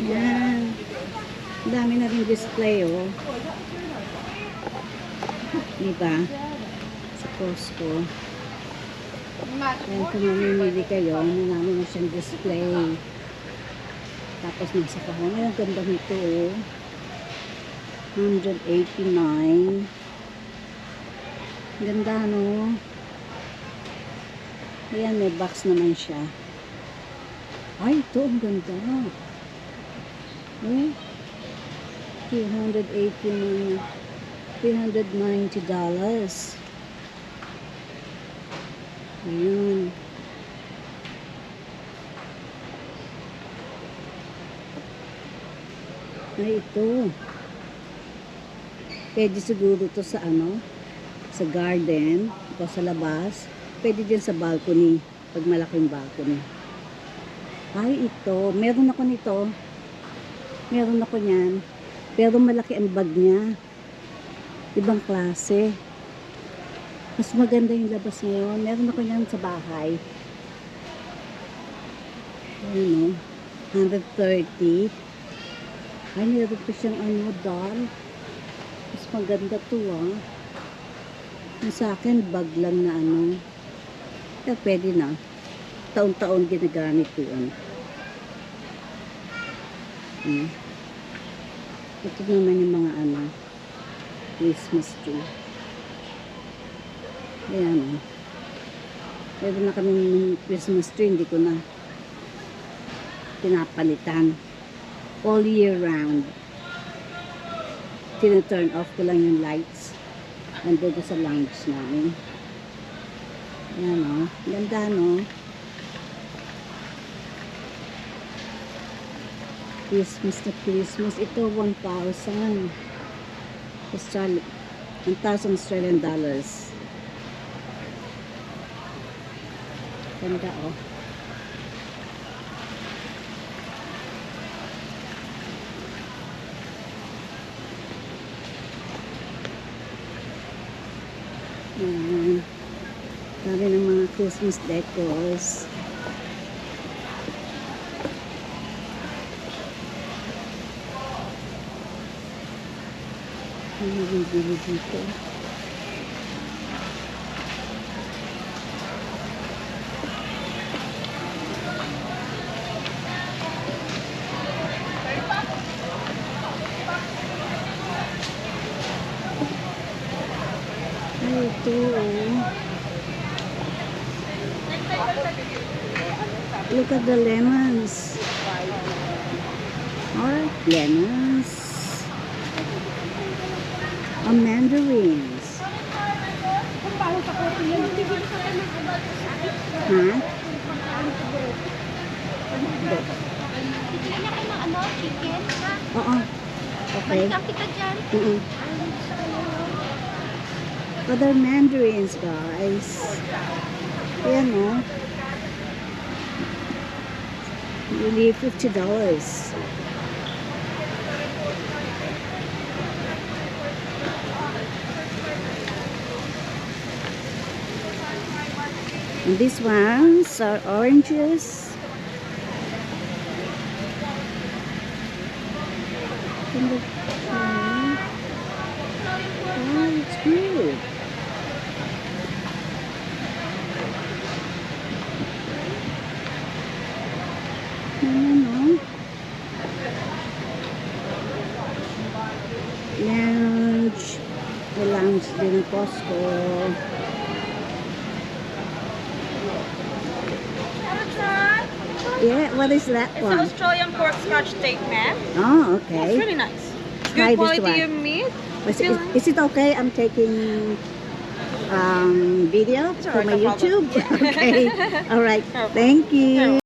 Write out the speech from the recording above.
Yan. Ang dami na rin display, oh. Diba? Sa Costco. Yan, kung mamimili kayo, marami na siyang display. Tapos nasa kahon. Ang ganda nito, oh. 189. Ganda, no? Ayan, may box naman siya. Ay, ito, ang ganda. Eh? $390. Ayan. Ay, ito. Pwede siguro to sa ano? Sa garden. O sa labas. Pwede din sa balcony. Pag malaking balcony. Ay, ito. Meron ako nito. Meron ako niyan. Pero malaki ang bag niya. Ibang klase. Mas maganda yung labas ngayon. Meron ako niyan sa bahay. Ayan, o. 130. Ay, meron pa siyang ano, doll. Mas maganda to, ah. Yung sa akin, bag lang na ano. Kaya pwede na. Taon-taon ginagamit ko yun. Ito naman yung mga ano, Christmas tree. Ayan, oh. Meron na kaming Christmas tree, hindi ko na pinapalitan. All year round. Tina-turn off ko lang yung lights. Nandito sa lounge namin. Ayan, oh. Ganda, no? Christmas na Christmas. Ito, 1,000 Australian dollars. Ganda, oh. Ayan. Sabi ng mga Christmas decors. Ano yung bili dito? Ay, ito, oh. Look at the lemons. Alright, lemons. Mandarins. Ha? Bigyan niya kayo ng ano, chicken, ha? Oo. Okay. Balikan kita dyan. Other mandarins, guys. Ayan, oh. Really $50. And these ones are oranges. Oh, it's good. Lounge. The lounge din ng Costco. Yeah, what is that It's one? an Australian pork scotch steak, ma'am. Oh, It's okay. really nice. Try Good this quality one. of meat. Is it okay? I'm taking video It's for alright, my no problem. YouTube. Okay. All right. Thank you.